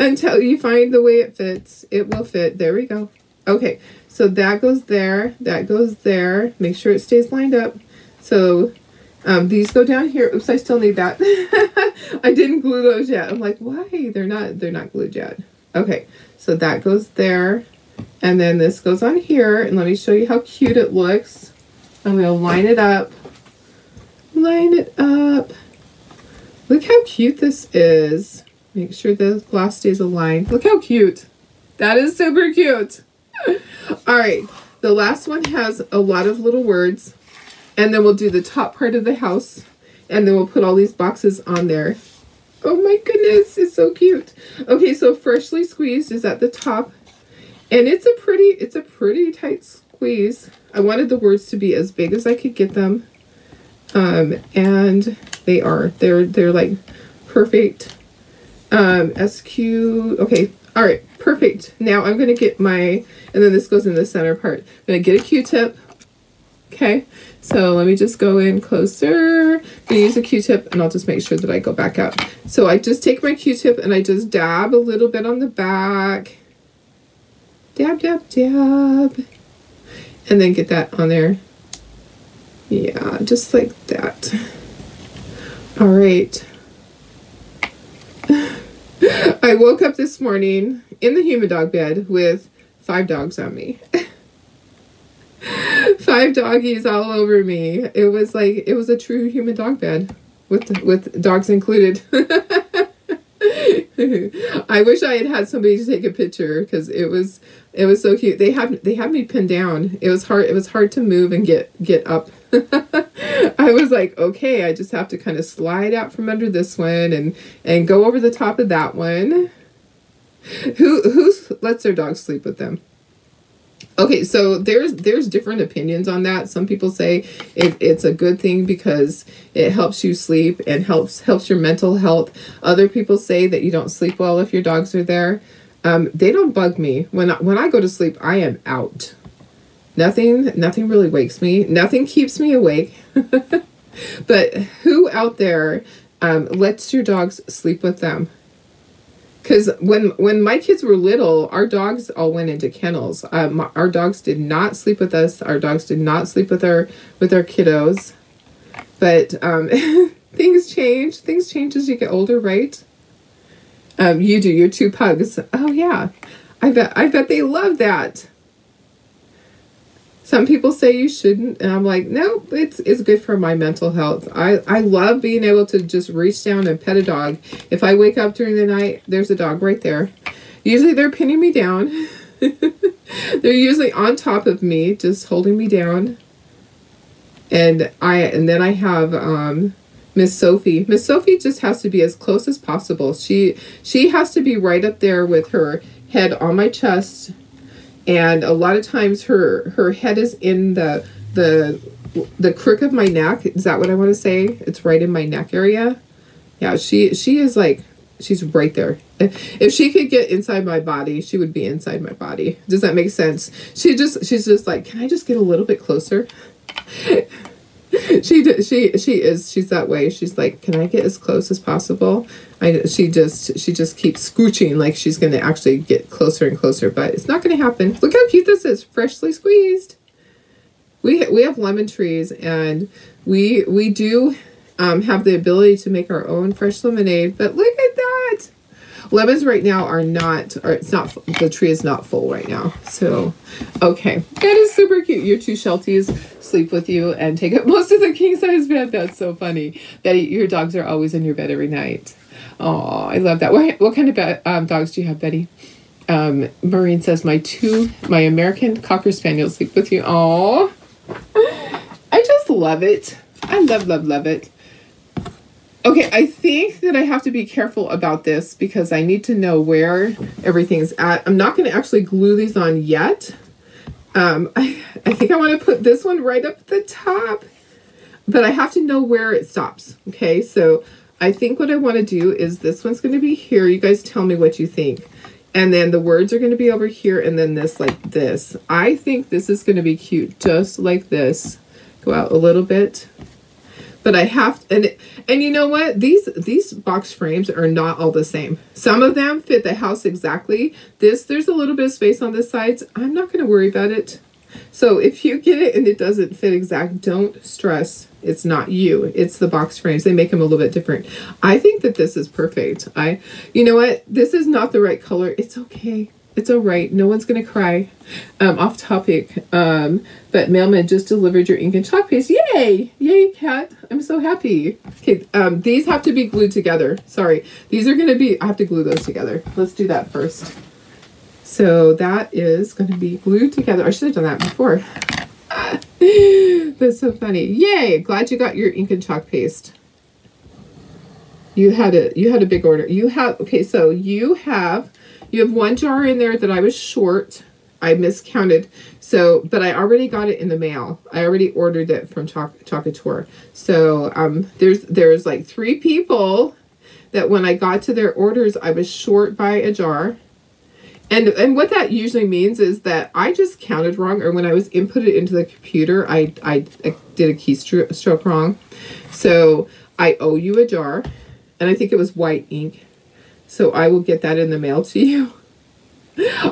Until you find the way it fits. It will fit. There we go. Okay. So that goes there. That goes there. Make sure it stays lined up. So These go down here. Oops, I still need that. I didn't glue those yet. I'm like, why? They're not glued yet. Okay, so that goes there. And then this goes on here. And let me show you how cute it looks. I'm going to line it up. Line it up. Look how cute this is. Make sure the glass stays aligned. Look how cute. That is super cute. All right. The last one has a lot of little words. And then we'll do the top part of the house. And then we'll put all these boxes on there. Oh my goodness. It's so cute. Okay, so Freshly Squeezed is at the top. And it's a pretty tight squeeze. I wanted the words to be as big as I could get them. And they are. They're like perfect. SQ. Okay. All right. Perfect. Now I'm going to get my, and then this goes in the center part. I'm going to get a Q-tip. Okay. So let me just go in closer. I'm going to use a Q-tip and I'll just make sure that I go back up. So I just take my Q-tip and I just dab a little bit on the back. Dab, dab, dab. And then get that on there. Yeah, just like that. All right. I woke up this morning in the human dog bed with 5 dogs on me. 5 doggies all over me. It was like, it was a true human dog bed with dogs included. I wish I had somebody to take a picture because it was so cute. They had me pinned down. It was hard to move and get up. I was like, okay, I just have to kind of slide out from under this one and go over the top of that one. Who lets their dogs sleep with them? Okay, so there's different opinions on that. Some people say it's a good thing because it helps you sleep and helps your mental health. Other people say that you don't sleep well if your dogs are there. They don't bug me. When I go to sleep, I am out. Nothing really wakes me. Nothing keeps me awake. But who out there lets your dogs sleep with them? Because when my kids were little, our dogs all went into kennels. Our dogs did not sleep with us. Our dogs did not sleep with our kiddos. But things change. Things change as you get older, right? You do. Your 2 pugs. Oh yeah, I bet they love that. Some people say you shouldn't, and I'm like, no, it's good for my mental health. I love being able to just reach down and pet a dog. If I wake up during the night, there's a dog right there. Usually they're pinning me down. They're usually on top of me, just holding me down. And then I have Miss Sophie. Miss Sophie just has to be as close as possible. She has to be right up there with her head on my chest. And a lot of times her head is in the crook of my neck. Is that what I want to say? It's right in my neck area. Yeah, she is like, she's right there. If she could get inside my body, she would be inside my body. Does that make sense? She's just like, can I just get a little bit closer? She's that way. She's like, can I get as close as possible? She just keeps scooching like she's going to actually get closer and closer, but it's not going to happen. Look how cute this is. Freshly squeezed. We have lemon trees, and we do have the ability to make our own fresh lemonade, but look at that. Lemons right now are not, or it's not, the tree is not full right now. So, okay. That is super cute. Your 2 Shelties sleep with you and take up most of the king size bed. That's so funny. Betty, your dogs are always in your bed every night. Oh, I love that. What kind of dogs do you have, Betty? Maureen says, my American Cocker Spaniels sleep with you. Oh, I just love it. I love it. Okay, I think that I have to be careful about this because I need to know where everything's at. I'm not going to actually glue these on yet. I think I want to put this one right up at the top, but I have to know where it stops. Okay, so I think what I want to do is this one's going to be here. You guys tell me what you think. And then the words are going to be over here, and then this like this. I think this is going to be cute, just like this. Go out a little bit. But I have to, and you know what? These box frames are not all the same. Some of them fit the house exactly. There's a little bit of space on the sides. I'm not going to worry about it. So if you get it and it doesn't fit exact, don't stress. It's not you. It's the box frames. They make them a little bit different. I think that this is perfect. You know what? This is not the right color. It's okay. It's all right. No one's going to cry. Off topic. But mailman just delivered your ink and chalk paste. Yay! Yay, Kat. I'm so happy. Okay, these have to be glued together. Sorry. These are going to be, I have to glue those together. Let's do that first. So that is going to be glued together. I should have done that before. That's so funny. Yay! Glad you got your ink and chalk paste. You had a big order. Okay, so you have one jar in there that I was short. I miscounted. So, but I already got it in the mail. I already ordered it from Chocateur. So, there's like 3 people that when I got to their orders, I was short by a jar. And what that usually means is that I just counted wrong, or when I was inputted into the computer, I did a keystroke wrong. So I owe you a jar, and I think it was white ink. So I will get that in the mail to you.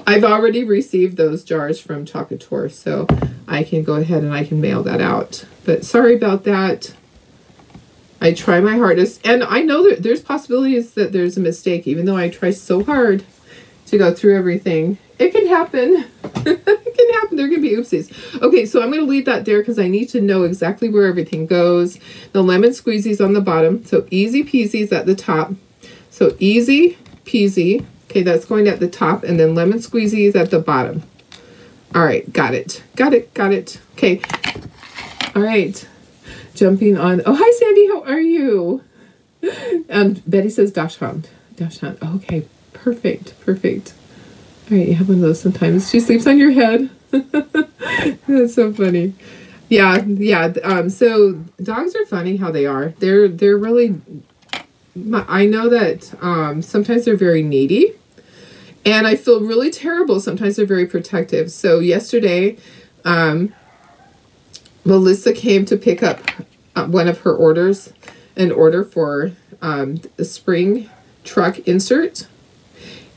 I've already received those jars from Chocateur, so I can go ahead and I can mail that out. But sorry about that. I try my hardest, and I know that there's possibilities that there's a mistake, even though I try so hard to go through everything. It can happen. It can happen. There can be oopsies. Okay, so I'm going to leave that there because I need to know exactly where everything goes. The lemon squeezy's on the bottom. So easy peasy's at the top. So easy peasy. Okay, that's going at the top, and then lemon squeezy is at the bottom. All right, got it. Got it. Got it. Okay. All right. Jumping on. Oh, hi, Sandy. How are you? Betty says dash hunt. Dash hunt. Okay. Perfect. Perfect. All right, you have one of those sometimes. She sleeps on your head. That's so funny. Yeah, yeah. So dogs are funny how they are. They're really. I know that sometimes they're very needy, and I feel really terrible. Sometimes they're very protective. So yesterday, Melissa came to pick up one of her orders, an order for a spring truck insert.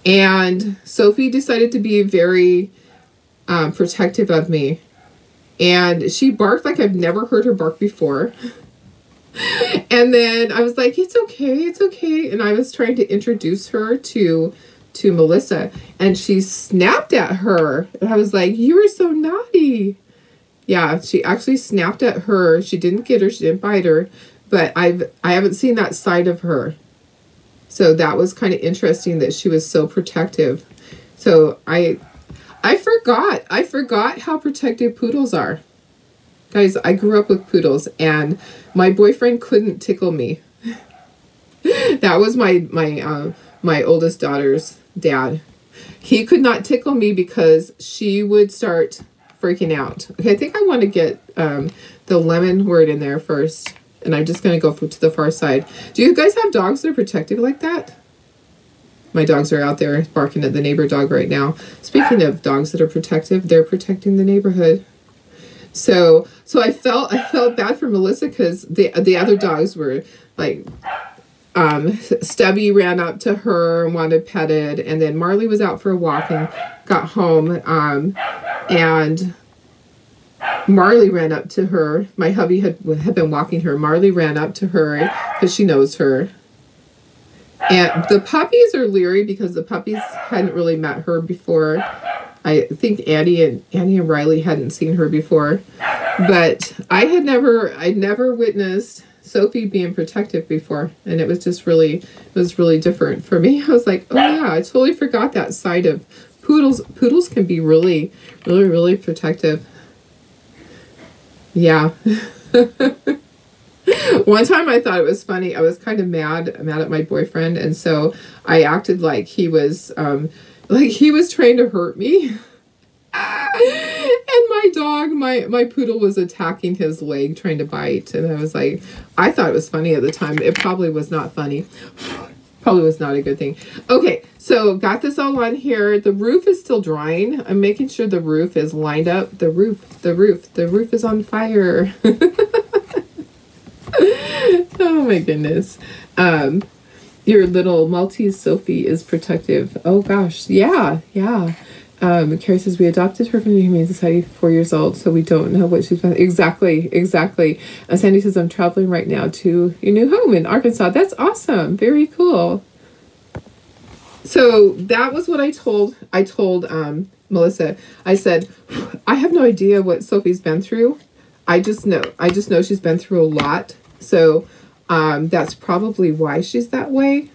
And Sophie decided to be very protective of me. And she barked like I've never heard her bark before. And then I was like, it's okay, it's okay. And I was trying to introduce her to Melissa. And she snapped at her. And I was like, you are so naughty. Yeah, she actually snapped at her. She didn't get her, she didn't bite her. But I haven't seen that side of her. So that was kind of interesting that she was so protective. So I forgot how protective poodles are. Guys, I grew up with poodles, and my boyfriend couldn't tickle me. That was my oldest daughter's dad. He could not tickle me because she would start freaking out. Okay, I think I want to get the lemon word in there first. And I'm just going to go to the far side. Do you guys have dogs that are protective like that? My dogs are out there barking at the neighbor dog right now. Speaking of dogs that are protective, they're protecting the neighborhood. So I felt bad for Melissa because the other dogs were like, Stubby ran up to her and wanted petted, and then Marley was out for a walk and got home, and Marley ran up to her. My hubby had been walking her. Marley ran up to her because she knows her. And the puppies are leery because the puppies hadn't really met her before. I think Annie and Riley hadn't seen her before. But I'd never witnessed Sophie being protective before. And it was just really different for me. I was like, oh yeah, I totally forgot that side of poodles. Poodles can be really, really, really protective. Yeah. One time I thought it was funny. I was kind of mad at my boyfriend, and so I acted like he was trying to hurt me. And my dog, my poodle was attacking his leg, trying to bite. And I was like, I thought it was funny at the time. It probably was not funny. Probably was not a good thing. Okay, so got this all on here. The roof is still drying. I'm making sure the roof is lined up. The roof is on fire. Oh my goodness. Your little Maltese Sophie is protective. Oh gosh, yeah. Carrie says, we adopted her from the Humane Society 4 years old, so we don't know what she's been. Exactly. Sandy says, I'm traveling right now to your new home in Arkansas. That's awesome. Very cool. So that was what I told Melissa. I said, I have no idea what Sophie's been through. I just know she's been through a lot. So that's probably why she's that way.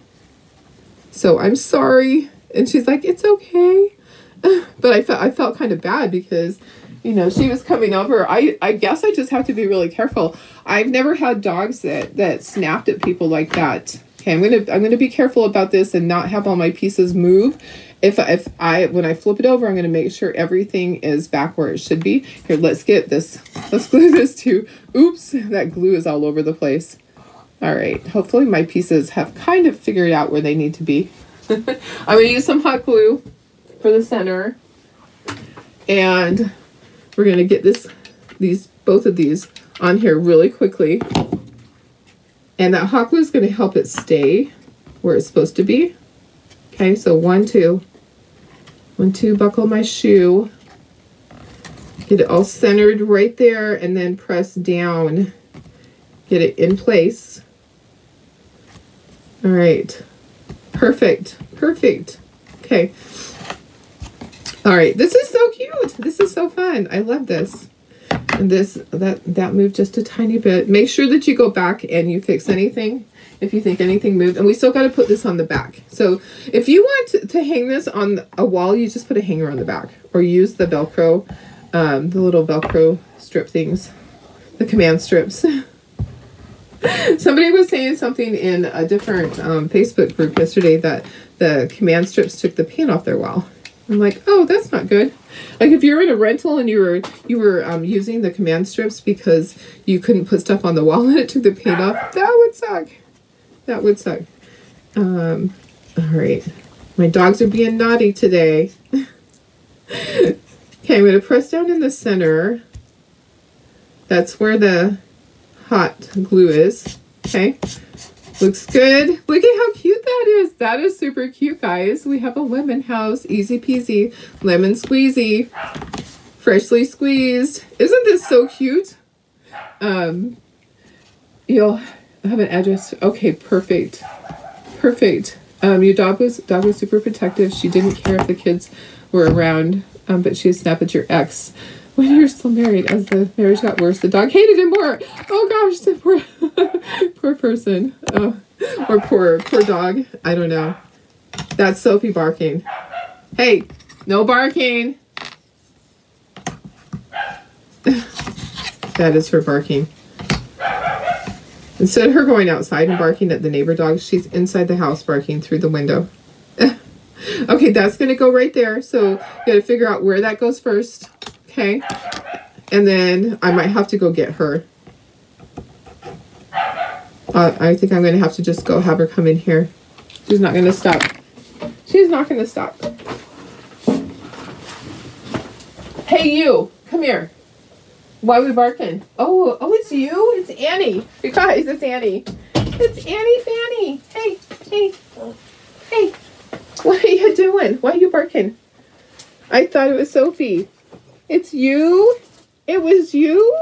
So I'm sorry. And she's like, it's okay. But I felt kind of bad because, you know, she was coming over. I guess I just have to be really careful. I've never had dogs that snapped at people like that. Okay, I'm gonna be careful about this and not have all my pieces move. When I flip it over, I'm gonna make sure everything is back where it should be. Here, let's get this. Let's glue this too. Oops, that glue is all over the place. All right, hopefully my pieces have kind of figured out where they need to be. I'm gonna use some hot glue for the center, and we're gonna get both of these on here really quickly, and that hot glue is going to help it stay where it's supposed to be. Okay, so 1, 2, buckle my shoe, get it all centered right there, and then press down, get it in place. All right, perfect. Okay. All right, this is so cute. This is so fun. I love this. And that moved just a tiny bit. Make sure that you go back and you fix anything if you think anything moved. And we still got to put this on the back. So if you want to hang this on a wall, you just put a hanger on the back, or use the Velcro, the little Velcro strip things, the command strips. Somebody was saying something in a different Facebook group yesterday that the command strips took the paint off their wall. I'm like, oh, that's not good. Like if you're in a rental and you were using the command strips because you couldn't put stuff on the wall and it took the paint off, that would suck. That would suck. All right. My dogs are being naughty today. Okay, I'm going to press down in the center. That's where the hot glue is. Okay. Looks good. Look at how cute that is. That is super cute, guys. We have a lemon house. Easy peasy. Lemon squeezy. Freshly squeezed. Isn't this so cute? You'll have an address. Okay, perfect. Perfect. Your dog was super protective. She didn't care if the kids were around, but she snapped at your ex when you were still married. As the marriage got worse, the dog hated him more. Oh gosh, the poor person. Oh, or poor dog. I don't know. That's Sophie barking. Hey, no barking. That is her barking. Instead of her going outside and barking at the neighbor dogs, she's inside the house barking through the window. Okay, that's going to go right there. So you got to figure out where that goes first. Okay. And then I might have to go get her. I think I'm going to have to just go have her come in here. She's not going to stop. She's not going to stop. Hey, you. Come here. Why are we barking? Oh, it's you? It's Annie. You guys, it's Annie. It's Annie Fanny. Hey. What are you doing? Why are you barking? I thought it was Sophie. It's you? It was you?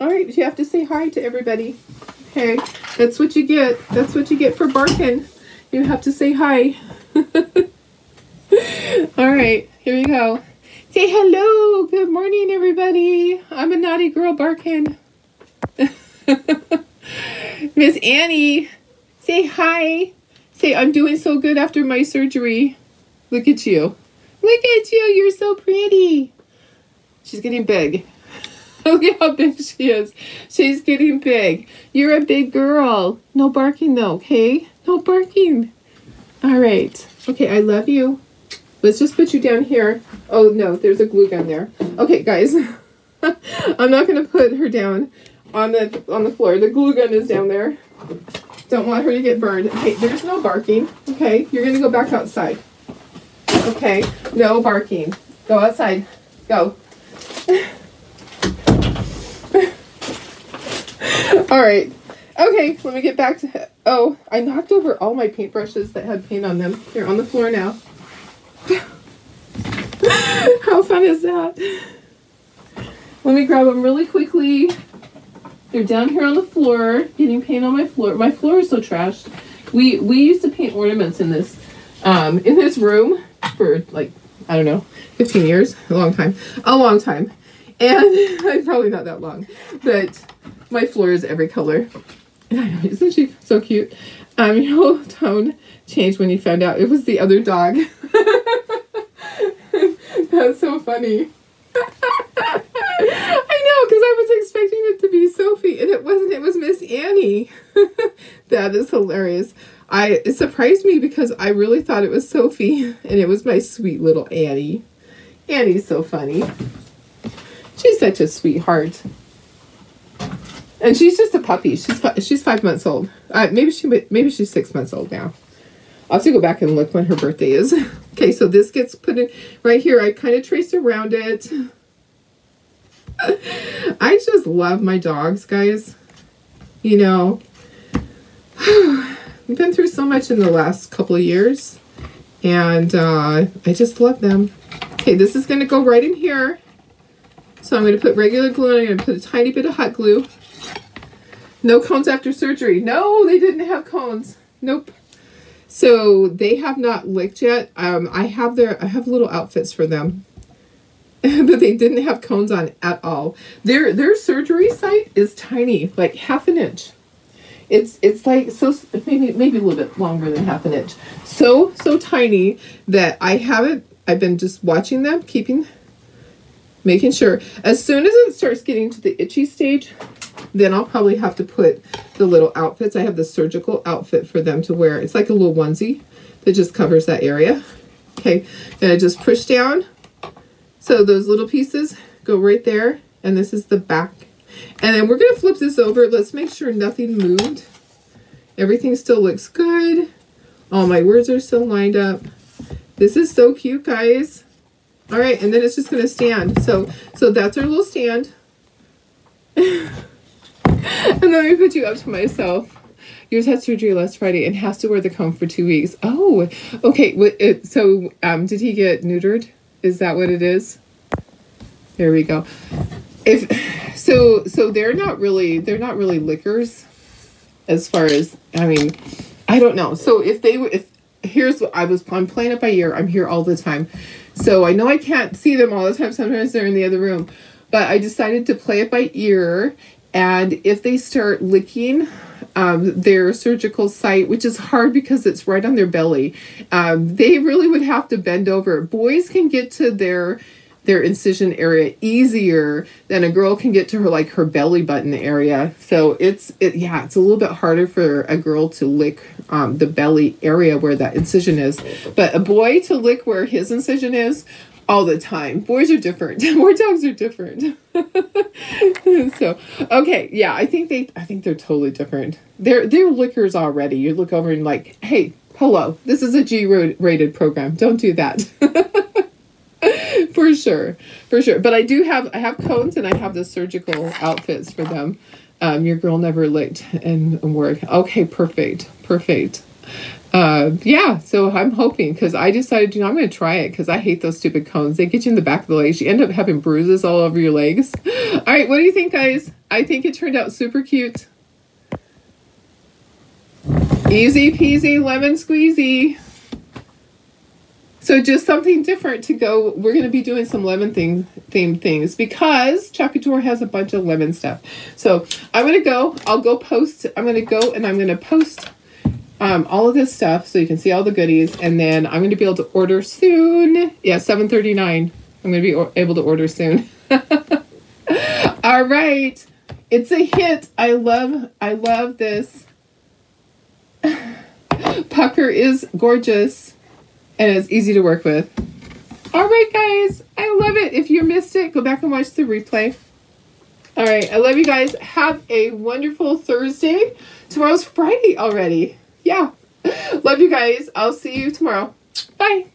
All right, you have to say hi to everybody. Okay, that's what you get. That's what you get for barking. You have to say hi. All right, here we go. Say hello. Good morning, everybody. I'm a naughty girl barking. Miss Annie, say hi. Say, I'm doing so good after my surgery. Look at you. Look at you. You're so pretty. She's getting big. Look at how big she is. She's getting big. You're a big girl. No barking, though, okay? No barking. All right. Okay, I love you. Let's just put you down here. Oh, no, there's a glue gun there. Okay, guys. I'm not going to put her down on the floor. The glue gun is down there. Don't want her to get burned. Okay, there's no barking. Okay, you're going to go back outside. Okay, no barking. Go outside. Go. All right. Okay, let me get back to... Oh, I knocked over all my paintbrushes that had paint on them. They're on the floor now. How fun is that? Let me grab them really quickly. They're down here on the floor, getting paint on my floor. My floor is so trashed. We used to paint ornaments in this room for like, I don't know, 15 years, a long time. And probably not that long, but my floor is every color. And I know, isn't she so cute? Your whole tone changed when you found out it was the other dog. That's so funny. I know, because I was expecting it to be Sophie, and it wasn't. It was Miss Annie. That is hilarious. It surprised me because I really thought it was Sophie, and it was my sweet little Annie. Annie's so funny. She's such a sweetheart. And she's just a puppy. She's 5 months old. Maybe she's 6 months old now. I'll have to go back and look when her birthday is. Okay, so this gets put in right here. I kind of traced around it. I just love my dogs, guys. You know, I've been through so much in the last couple of years, and I just love them. Okay, this is going to go right in here. So I'm going to put regular glue, and I'm going to put a tiny bit of hot glue. No cones after surgery. No, they didn't have cones. Nope. So they have not licked yet. I have little outfits for them. But they didn't have cones on at all. Their surgery site is tiny, like half an inch. It's like so maybe a little bit longer than half an inch. So tiny that I've been just watching them, making sure. As soon as it starts getting to the itchy stage, then I'll probably have to put the little outfits. I have the surgical outfit for them to wear. It's like a little onesie that just covers that area. Okay, and I just push down. So those little pieces go right there, and this is the back. And then we're going to flip this over. Let's make sure nothing moved. Everything still looks good. All my words are still lined up. This is so cute, guys. All right, and then it's just going to stand. So that's our little stand. And then let me put you up to myself. Yours had surgery last Friday and has to wear the cone for 2 weeks. Oh, okay. So did he get neutered? Is that what it is? There we go. So they're not really lickers, as far as, I mean, I don't know. So here's what I'm playing it by ear. I'm here all the time. So I know I can't see them all the time. Sometimes they're in the other room, but I decided to play it by ear. And if they start licking their surgical site, which is hard because it's right on their belly, they really would have to bend over. Boys can get to their incision area easier than a girl can get to her belly button area. So it's a little bit harder for a girl to lick the belly area where that incision is, but a boy to lick where his incision is all the time. Boys are different. More dogs are different. So okay, yeah, I think they're totally different. They're lickers already. You look over and like, hey, hello, this is a G-rated program. Don't do that. For sure. But I have cones, and I have the surgical outfits for them. Your girl never licked and work. Okay, perfect. Yeah, so I'm hoping, because I decided, I'm going to try it, because I hate those stupid cones. They get you in the back of the legs. You end up having bruises all over your legs. All right, what do you think, guys? I think it turned out super cute. Easy peasy lemon squeezy. So just something different to go. We're going to be doing some lemon themed things because Chocador has a bunch of lemon stuff. So I'm going to go. I'll go post. I'm going to go and I'm going to post all of this stuff so you can see all the goodies. And then I'm going to be able to order soon. Yeah, 7:39. I'm going to be able to order soon. All right. It's a hit. I love this. Pucker is gorgeous. And it's easy to work with. All right, guys. I love it. If you missed it, go back and watch the replay. All right. I love you guys. Have a wonderful Thursday. Tomorrow's Friday already. Yeah. Love you guys. I'll see you tomorrow. Bye.